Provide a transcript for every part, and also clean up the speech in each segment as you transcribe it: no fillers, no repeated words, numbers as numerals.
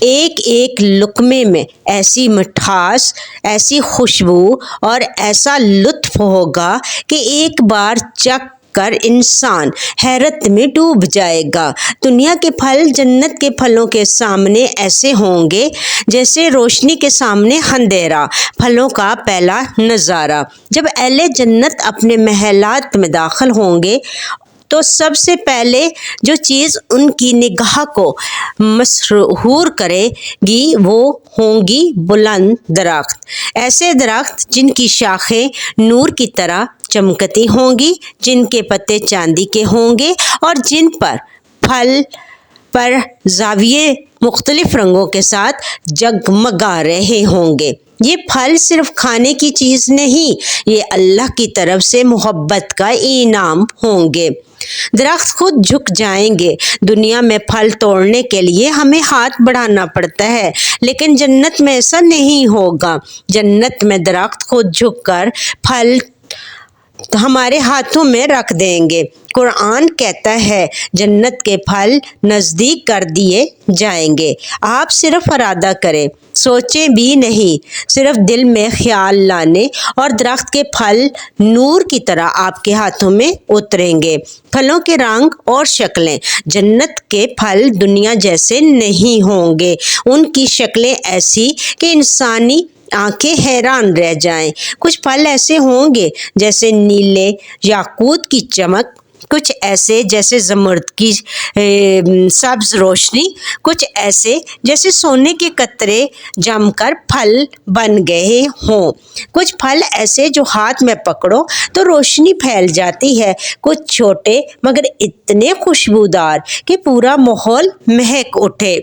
ایک ایک لقمے میں ایسی مٹھاس، ایسی خوشبو اور ایسا لطف ہوگا کہ ایک بار چکھ کر انسان حیرت میں ڈوب جائے گا۔ دنیا کے پھل جنت کے پھلوں کے سامنے ایسے ہوں گے جیسے روشنی کے سامنے اندھیرا۔ پھلوں کا پہلا نظارہ۔ جب اہل جنت اپنے محلات میں داخل ہوں گے تو سب سے پہلے جو چیز ان کی نگاہ کو مسحور کرے گی وہ ہوں گی بلند درخت، ایسے درخت جن کی شاخیں نور کی طرح چمکتی ہوں گی، جن کے پتے چاندی کے ہوں گے اور جن پر پھل پر زاویے مختلف رنگوں کے ساتھ جگمگا رہے ہوں گے۔ یہ پھل صرف کھانے کی چیز نہیں، یہ اللہ کی طرف سے محبت کا انعام ہوں گے۔ درخت خود جھک جائیں گے۔ دنیا میں پھل توڑنے کے لیے ہمیں ہاتھ بڑھانا پڑتا ہے، لیکن جنت میں ایسا نہیں ہوگا۔ جنت میں درخت خود جھک کر پھل ہمارے ہاتھوں میں رکھ دیں گے۔ قرآن کہتا ہے جنت کے پھل نزدیک کر دیے جائیں گے۔ آپ صرف ارادہ کریں، سوچیں بھی نہیں، صرف دل میں خیال لانے اور درخت کے پھل نور کی طرح آپ کے ہاتھوں میں اتریں گے۔ پھلوں کے رنگ اور شکلیں جنت کے پھل دنیا جیسے نہیں ہوں گے۔ ان کی شکلیں ایسی کہ انسانی آنکھیں حیران رہ جائیں۔ کچھ پھل ایسے ہوں گے جیسے نیلے یاقوت کی چمک، کچھ ایسے جیسے زمرد کی سبز روشنی، کچھ ایسے جیسے سونے کے قطرے جم کر پھل بن گئے ہوں، کچھ پھل ایسے جو ہاتھ میں پکڑو تو روشنی پھیل جاتی ہے، کچھ چھوٹے مگر اتنے خوشبودار کہ پورا ماحول مہک اٹھے،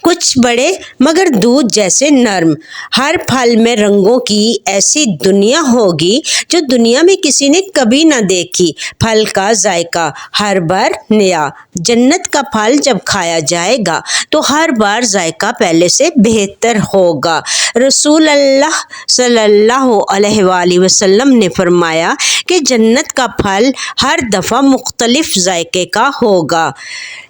کچھ بڑے مگر دودھ جیسے نرم۔ ہر پھل میں رنگوں کی ایسی دنیا ہوگی جو دنیا میں کسی نے کبھی نہ دیکھی۔ پھل کا ذائقہ ہر بار نیا۔ جنت کا پھل جب کھایا جائے گا تو ہر بار ذائقہ پہلے سے بہتر ہوگا۔ رسول اللہ صلی اللہ علیہ وآلہ وسلم نے فرمایا کہ جنت کا پھل ہر دفعہ مختلف ذائقے کا ہوگا،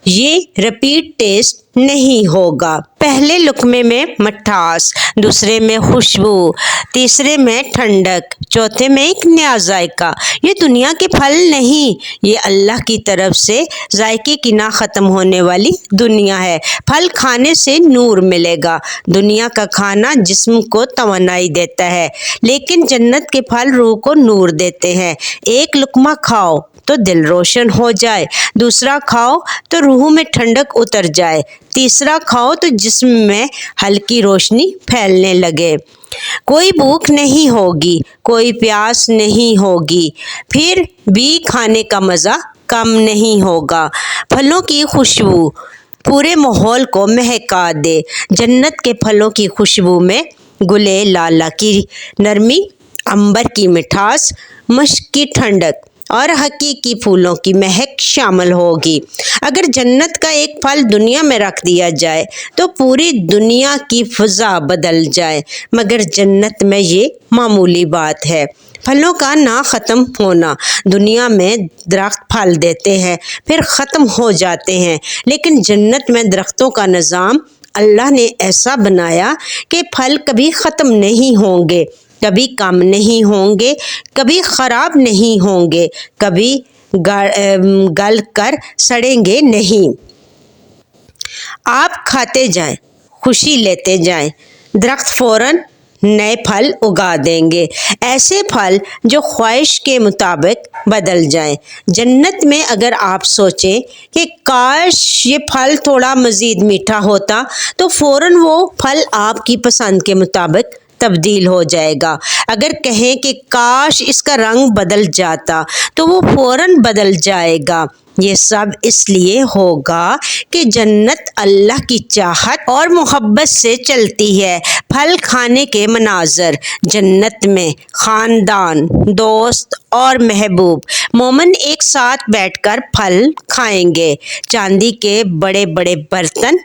یہ رپیٹ ٹیسٹ نہیں ہوگا۔ پہلے لقمے میں مٹھاس، دوسرے میں خوشبو، تیسرے میں ٹھنڈک، چوتھے میں ایک نیا ذائقہ۔ یہ دنیا کے پھل نہیں، یہ اللہ کی طرف سے ذائقے کی نہ ختم ہونے والی دنیا ہے۔ پھل کھانے سے نور ملے گا۔ دنیا کا کھانا جسم کو توانائی دیتا ہے، لیکن جنت کے پھل روح کو نور دیتے ہیں۔ ایک لقمہ کھاؤ تو دل روشن ہو جائے، دوسرا کھاؤ تو روح میں ٹھنڈک اتر جائے، تیسرا کھاؤ تو جسم میں ہلکی روشنی پھیلنے لگے۔ کوئی بھوک نہیں ہوگی، کوئی پیاس نہیں ہوگی، پھر بھی کھانے کا مزہ کم نہیں ہوگا۔ پھلوں کی خوشبو پورے ماحول کو مہکا دے۔ جنت کے پھلوں کی خوشبو میں گلے لالا کی نرمی، عنبر کی مٹھاس، مشک کی ٹھنڈک اور حقیقی پھولوں کی مہک شامل ہوگی۔ اگر جنت کا ایک پھل دنیا میں رکھ دیا جائے تو پوری دنیا کی فضا بدل جائے، مگر جنت میں یہ معمولی بات ہے۔ پھلوں کا نہ ختم ہونا۔ دنیا میں درخت پھل دیتے ہیں پھر ختم ہو جاتے ہیں، لیکن جنت میں درختوں کا نظام اللہ نے ایسا بنایا کہ پھل کبھی ختم نہیں ہوں گے، کبھی کم نہیں ہوں گے، کبھی خراب نہیں ہوں گے، کبھی گل کر سڑیں گے نہیں۔ آپ کھاتے جائیں، خوشی لیتے جائیں، درخت فوراً نئے پھل اگا دیں گے، ایسے پھل جو خواہش کے مطابق بدل جائیں۔ جنت میں اگر آپ سوچیں کہ کاش یہ پھل تھوڑا مزید میٹھا ہوتا تو فوراً وہ پھل آپ کی پسند کے مطابق تبدیل ہو جائے گا۔ اگر کہیں کہ کاش اس کا رنگ بدل جاتا تو وہ فوراً بدل جائے گا۔ یہ سب اس لیے ہوگا کہ جنت اللہ کی چاہت اور محبت سے چلتی ہے۔ پھل کھانے کے مناظر۔ جنت میں خاندان، دوست اور محبوب مومن ایک ساتھ بیٹھ کر پھل کھائیں گے۔ چاندی کے بڑے بڑے برتن،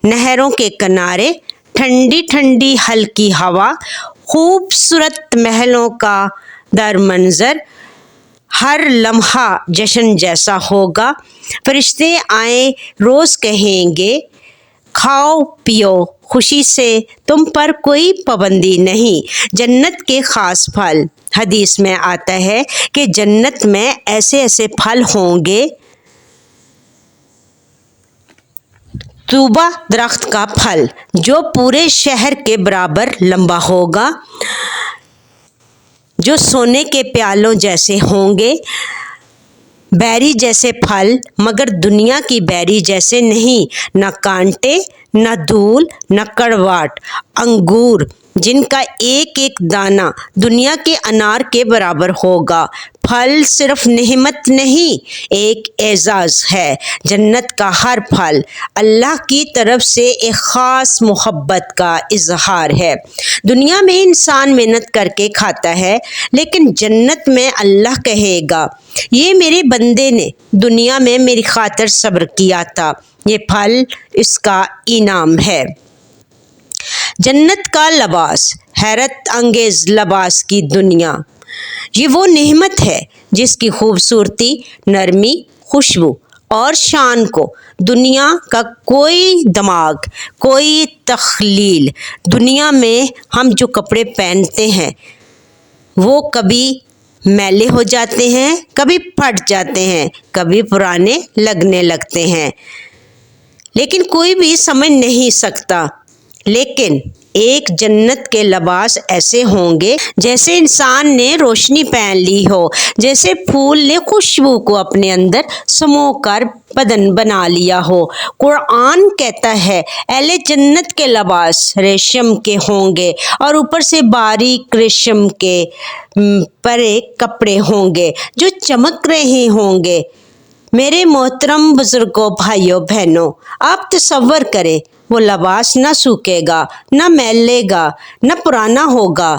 نہروں کے کنارے، ٹھنڈی ٹھنڈی ہلکی ہوا، خوبصورت محلوں کا در منظر، ہر لمحہ جشن جیسا ہوگا۔ فرشتے آئیں روز کہیں گے کھاؤ پیو خوشی سے، تم پر کوئی پابندی نہیں۔ جنت کے خاص پھل، حدیث میں آتا ہے کہ جنت میں ایسے ایسے پھل ہوں گے، طوبہ درخت کا پھل جو پورے شہر کے برابر لمبا ہوگا، جو سونے کے پیالوں جیسے ہوں گے، بیری جیسے پھل مگر دنیا کی بیری جیسے نہیں، نہ کانٹے نہ دھول نہ کڑواہٹ، انگور جن کا ایک ایک دانہ دنیا کے انار کے برابر ہوگا۔ پھل صرف نعمت نہیں، ایک اعزاز ہے۔ جنت کا ہر پھل اللہ کی طرف سے ایک خاص محبت کا اظہار ہے۔ دنیا میں انسان محنت کر کے کھاتا ہے، لیکن جنت میں اللہ کہے گا، یہ میرے بندے نے دنیا میں میری خاطر صبر کیا تھا، یہ پھل اس کا انعام ہے۔ جنت کا لباس، حیرت انگیز لباس کی دنیا، یہ وہ نعمت ہے جس کی خوبصورتی، نرمی، خوشبو اور شان کو دنیا کا کوئی دماغ، کوئی تخیل۔ دنیا میں ہم جو کپڑے پہنتے ہیں وہ کبھی میلے ہو جاتے ہیں، کبھی پھٹ جاتے ہیں، کبھی پرانے لگنے لگتے ہیں، لیکن کوئی بھی سمجھ نہیں سکتا۔ لیکن ایک جنت کے لباس ایسے ہوں گے جیسے انسان نے روشنی پہن لی ہو، جیسے پھول نے خوشبو کو اپنے اندر سمو کر بدن بنا لیا ہو۔ قرآن کہتا ہے اہل جنت کے لباس ریشم کے ہوں گے اور اوپر سے باریک ریشم کے پرے کپڑے ہوں گے جو چمک رہے ہوں گے۔ میرے محترم بزرگوں، بھائیوں بہنوں، آپ تصور کریں وہ لباس نہ سوکھے گا، نہ میلے گا، نہ پرانا ہوگا۔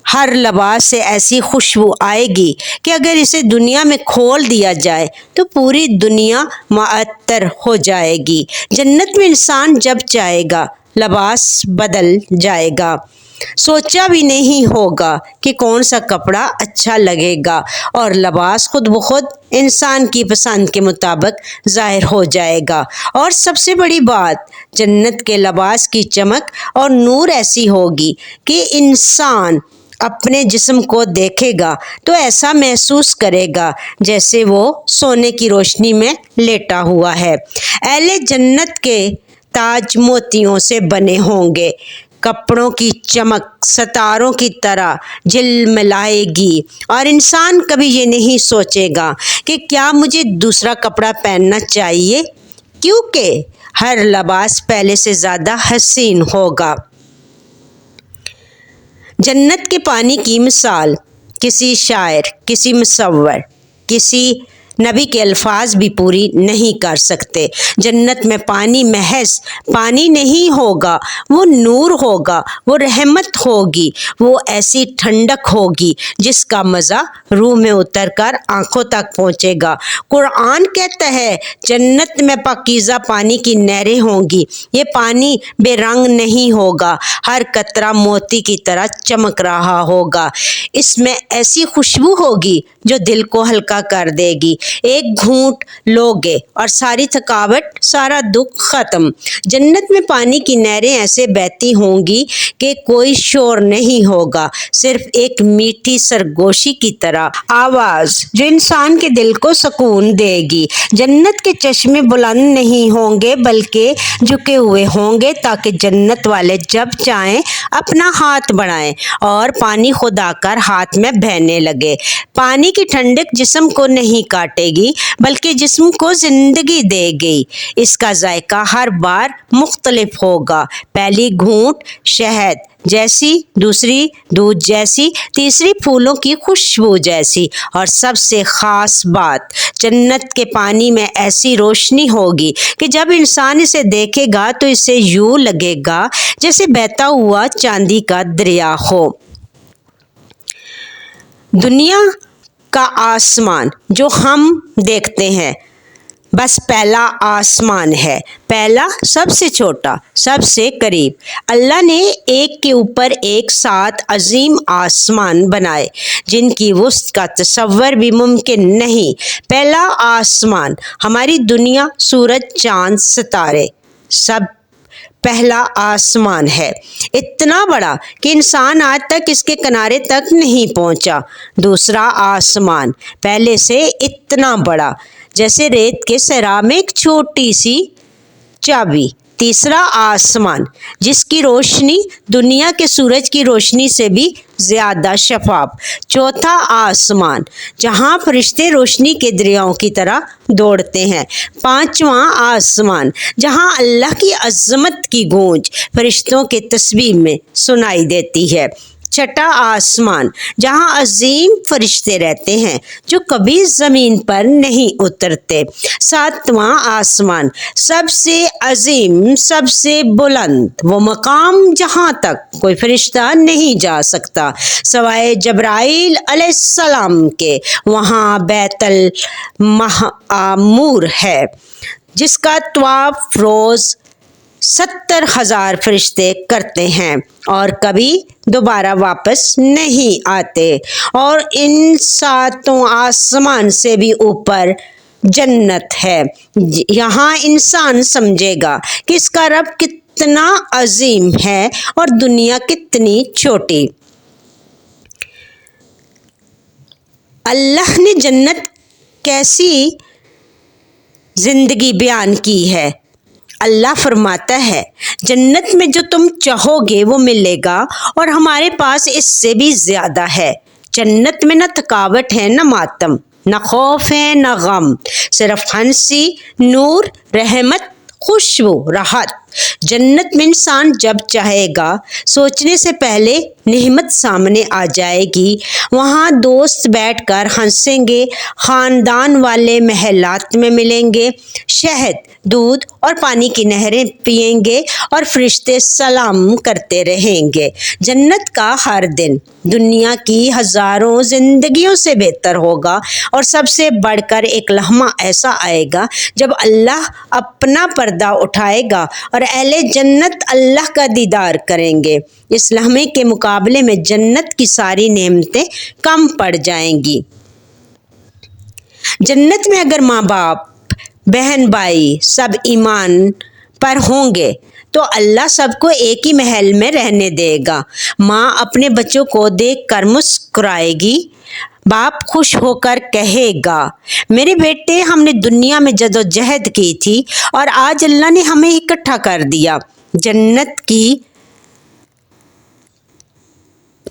ہر لباس سے ایسی خوشبو آئے گی کہ اگر اسے دنیا میں کھول دیا جائے تو پوری دنیا معطر ہو جائے گی۔ جنت میں انسان جب جائے گا لباس بدل جائے گا، سوچا بھی نہیں ہوگا کہ کون سا کپڑا اچھا لگے گا، اور لباس خود بخود انسان کی پسند کے مطابق ظاہر ہو جائے گا۔ اور سب سے بڑی بات، جنت کے لباس کی چمک اور نور ایسی ہوگی کہ انسان اپنے جسم کو دیکھے گا تو ایسا محسوس کرے گا جیسے وہ سونے کی روشنی میں لیٹا ہوا ہے۔ اہل جنت کے تاج موتیوں سے بنے ہوں گے، کپڑوں کی چمک ستاروں کی طرح جھلملائے گی، اور انسان کبھی یہ نہیں سوچے گا کہ کیا مجھے دوسرا کپڑا پہننا چاہیے، کیونکہ ہر لباس پہلے سے زیادہ حسین ہوگا۔ جنت کے پانی کی مثال کسی شاعر، کسی مصور، کسی نبی کے الفاظ بھی پوری نہیں کر سکتے۔ جنت میں پانی محض پانی نہیں ہوگا، وہ نور ہوگا، وہ رحمت ہوگی، وہ ایسی ٹھنڈک ہوگی جس کا مزہ روح میں اتر کر آنکھوں تک پہنچے گا۔ قرآن کہتا ہے جنت میں پاکیزہ پانی کی نہریں ہوں گی، یہ پانی بے رنگ نہیں ہوگا، ہر قطرہ موتی کی طرح چمک رہا ہوگا، اس میں ایسی خوشبو ہوگی جو دل کو ہلکا کر دے گی۔ ایک گھونٹ لوگے اور ساری تھکاوٹ، سارا دکھ ختم۔ جنت میں پانی کی نہریں ایسے بہتی ہوں گی کہ کوئی شور نہیں ہوگا، صرف ایک میٹھی سرگوشی کی طرح آواز جو انسان کے دل کو سکون دے گی۔ جنت کے چشمے بلند نہیں ہوں گے بلکہ جھکے ہوئے ہوں گے تاکہ جنت والے جب چاہیں اپنا ہاتھ بڑھائیں اور پانی خود آ کر ہاتھ میں بہنے لگے۔ پانی کی ٹھنڈک جسم کو نہیں کاٹے گی بلکہ جسم کو زندگی دے گی۔ اس کا ذائقہ ہر بار مختلف ہوگا، پہلی گھونٹ شہد جیسی، دوسری دودھ جیسی، تیسری پھولوں کی خوشبو جیسی، اور سب سے خاص بات، جنت کے پانی میں ایسی روشنی ہوگی کہ جب انسان اسے دیکھے گا تو اسے یوں لگے گا جیسے بہتا ہوا چاندی کا دریا ہو۔ دنیا کا آسمان جو ہم دیکھتے ہیں بس پہلا آسمان ہے، پہلا، سب سے چھوٹا، سب سے قریب۔ اللہ نے ایک کے اوپر ایک 7 عظیم آسمان بنائے جن کی وسعت کا تصور بھی ممکن نہیں۔ پہلا آسمان، ہماری دنیا، سورج، چاند، ستارے، سب پہلا آسمان ہے، اتنا بڑا کہ انسان آج تک اس کے کنارے تک نہیں پہنچا۔ دوسرا آسمان پہلے سے اتنا بڑا جیسے ریت کے صحرا میں ایک چھوٹی سی چابی۔ تیسرا آسمان جس کی روشنی دنیا کے سورج کی روشنی سے بھی زیادہ شفاف۔ چوتھا آسمان جہاں فرشتے روشنی کے دریاؤں کی طرح دوڑتے ہیں۔ پانچواں آسمان جہاں اللہ کی عظمت کی گونج فرشتوں کے تسبیح میں سنائی دیتی ہے۔ چھٹا آسمان جہاں عظیم فرشتے رہتے ہیں جو کبھی زمین پر نہیں اترتے۔ ساتواں آسمان سب سے عظیم، سب سے بلند وہ مقام جہاں تک کوئی فرشتہ نہیں جا سکتا سوائے جبرائیل علیہ السلام کے۔ وہاں بیت المعمور ہے جس کا طواف روز 70,000 فرشتے کرتے ہیں اور کبھی دوبارہ واپس نہیں آتے۔ اور ان ساتوں آسمان سے بھی اوپر جنت ہے۔ یہاں انسان سمجھے گا کہ اس کا رب کتنا عظیم ہے اور دنیا کتنی چھوٹی۔ اللہ نے جنت کیسی زندگی بیان کی ہے۔ اللہ فرماتا ہے جنت میں جو تم چاہو گے وہ ملے گا اور ہمارے پاس اس سے بھی زیادہ ہے۔ جنت میں نہ تھکاوٹ ہے، نہ ماتم، نہ خوف ہے، نہ غم، صرف ہنسی، نور، رحمت، خوشبو، راحت۔ جنت میں انسان جب چاہے گا سوچنے سے پہلے نعمت سامنے آ جائے گی۔ وہاں دوست بیٹھ کر ہنسیں گے، خاندان والے محلات میں ملیں گے، شہد، دودھ اور پانی کی نہریں پئیں گے اور فرشتے سلام کرتے رہیں گے۔ جنت کا ہر دن دنیا کی ہزاروں زندگیوں سے بہتر ہوگا اور سب سے بڑھ کر ایک لمحہ ایسا آئے گا جب اللہ اپنا پردہ اٹھائے گا اور اہل جنت اللہ کا دیدار کریں گے۔ اس لمحے کے مقابلے میں جنت کی ساری نعمتیں کم پڑ جائیں گی۔ جنت میں اگر ماں باپ، بہن بھائی سب ایمان پر ہوں گے تو اللہ سب کو ایک ہی محل میں رہنے دے گا۔ ماں اپنے بچوں کو دیکھ کر مسکرائے گی، باپ خوش ہو کر کہے گا میرے بیٹے ہم نے دنیا میں جدوجہد کی تھی اور آج اللہ نے ہمیں اکٹھا کر دیا۔ جنت کی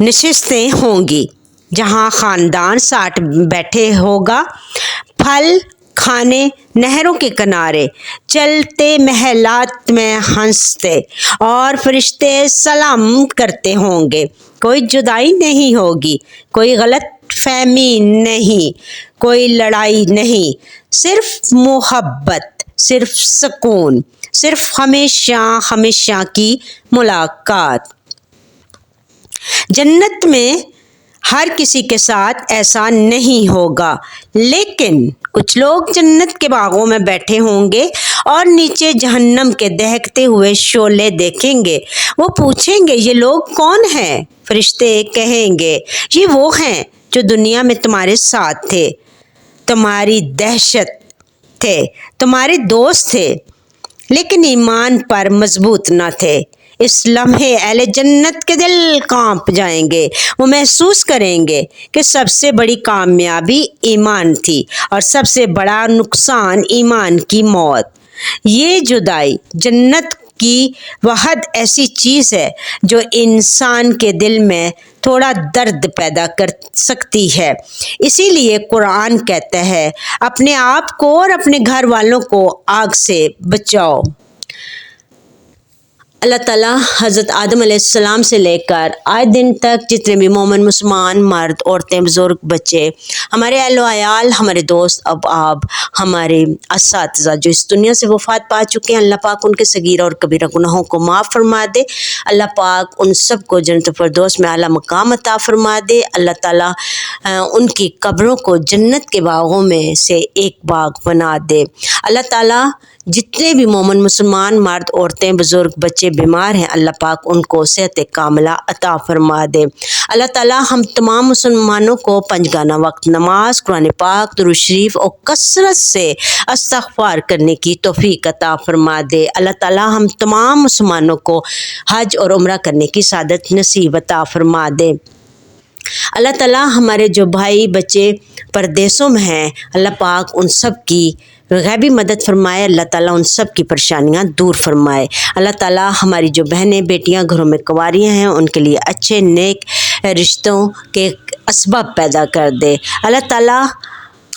نشستیں ہوں گی جہاں خاندان ساتھ بیٹھے ہوگا، پھل کھانے نہروں کے کنارے، چلتے محلات میں ہنستے اور فرشتے سلام کرتے ہوں گے۔ کوئی جدائی نہیں ہوگی، کوئی غلط فہمی نہیں، کوئی لڑائی نہیں، صرف محبت، صرف سکون، صرف ہمیشہ ہمیشہ کی ملاقات۔ جنت میں ہر کسی کے ساتھ ایسا نہیں ہوگا، لیکن کچھ لوگ جنت کے باغوں میں بیٹھے ہوں گے اور نیچے جہنم کے دہکتے ہوئے شعلے دیکھیں گے۔ وہ پوچھیں گے یہ لوگ کون ہیں؟ فرشتے کہیں گے یہ وہ ہیں جو دنیا میں تمہارے ساتھ تھے، تمہاری دہشت تھے، تمہارے دوست تھے، لیکن ایمان پر مضبوط نہ تھے۔ اس لمحے اہل جنت کے دل کانپ جائیں گے۔ وہ محسوس کریں گے کہ سب سے بڑی کامیابی ایمان تھی اور سب سے بڑا نقصان ایمان کی موت۔ یہ جدائی جنت کی وحد ایسی چیز ہے جو انسان کے دل میں تھوڑا درد پیدا کر سکتی ہے۔ اسی لیے قرآن کہتا ہے اپنے آپ کو اور اپنے گھر والوں کو آگ سے بچاؤ۔ اللہ تعالیٰ حضرت آدم علیہ السلام سے لے کر آج دن تک جتنے بھی مومن مسلمان مرد عورتیں بزرگ بچے، ہمارے اہل و عیال، ہمارے دوست احباب، ہمارے اساتذہ جو اس دنیا سے وفات پا چکے ہیں، اللہ پاک ان کے صغیرہ اور کبیرہ گناہوں کو معاف فرما دے۔ اللہ پاک ان سب کو جنت الفردوس میں اعلیٰ مقام عطا فرما دے۔ اللہ تعالیٰ ان کی قبروں کو جنت کے باغوں میں سے ایک باغ بنا دے۔ اللہ تعالیٰ جتنے بھی مومن مسلمان مرد عورتیں بزرگ بچے بیمار ہیں اللہ پاک ان کو صحت کاملہ عطا فرما دے۔ اللہ تعالیٰ ہم تمام مسلمانوں کو پنجگانہ وقت نماز، قرآن پاک، درود شریف اور کثرت سے استغفار کرنے کی توفیق عطا فرما دے۔ اللہ تعالیٰ ہم تمام مسلمانوں کو حج اور عمرہ کرنے کی سعادت نصیب عطا فرما دے۔ اللہ تعالیٰ ہمارے جو بھائی بچے پردیسوں میں ہیں اللہ پاک ان سب کی غیبی مدد فرمائے، اللہ تعالیٰ ان سب کی پریشانیاں دور فرمائے۔ اللہ تعالیٰ ہماری جو بہنیں بیٹیاں گھروں میں کنواریاں ہیں ان کے لیے اچھے نیک رشتوں کے اسباب پیدا کر دے۔ اللہ تعالیٰ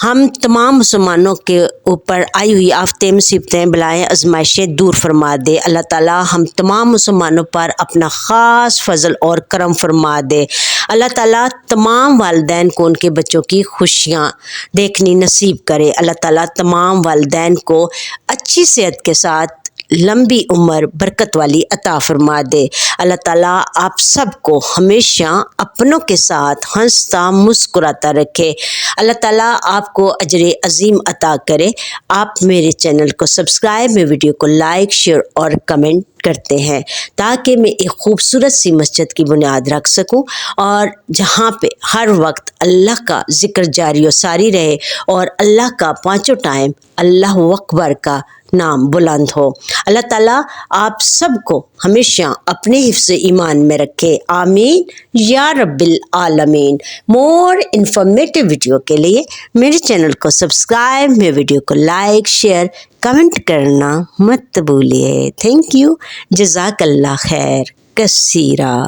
ہم تمام مسلمانوں کے اوپر آئی ہوئی آفتیں مصیبتیں بلائیں آزمائشیں دور فرما دے۔ اللہ تعالیٰ ہم تمام مسلمانوں پر اپنا خاص فضل اور کرم فرما دے۔ اللہ تعالیٰ تمام والدین کو ان کے بچوں کی خوشیاں دیکھنی نصیب کرے۔ اللہ تعالیٰ تمام والدین کو اچھی صحت کے ساتھ لمبی عمر برکت والی عطا فرما دے۔ اللہ تعالیٰ آپ سب کو ہمیشہ اپنوں کے ساتھ ہنستا مسکراتا رکھے۔ اللہ تعالیٰ آپ کو اجر عظیم عطا کرے۔ آپ میرے چینل کو سبسکرائب، میرے ویڈیو کو لائک، شیئر اور کمنٹ کرتے ہیں تاکہ میں ایک خوبصورت سی مسجد کی بنیاد رکھ سکوں اور جہاں پہ ہر وقت اللہ کا ذکر جاری و ساری رہے اور اللہ کا پانچوں ٹائم اللہ اکبر کا نام بلند ہو۔ اللہ تعالیٰ آپ سب کو ہمیشہ اپنے حفظ ایمان میں رکھے، آمین یا رب العالمین۔ مور انفارمیٹیو ویڈیو کے لیے میرے چینل کو سبسکرائب، میرے ویڈیو کو لائک، شیئر، کمنٹ کرنا مت بھولیے۔ تھینک یو، جزاک اللہ خیر کثیرا۔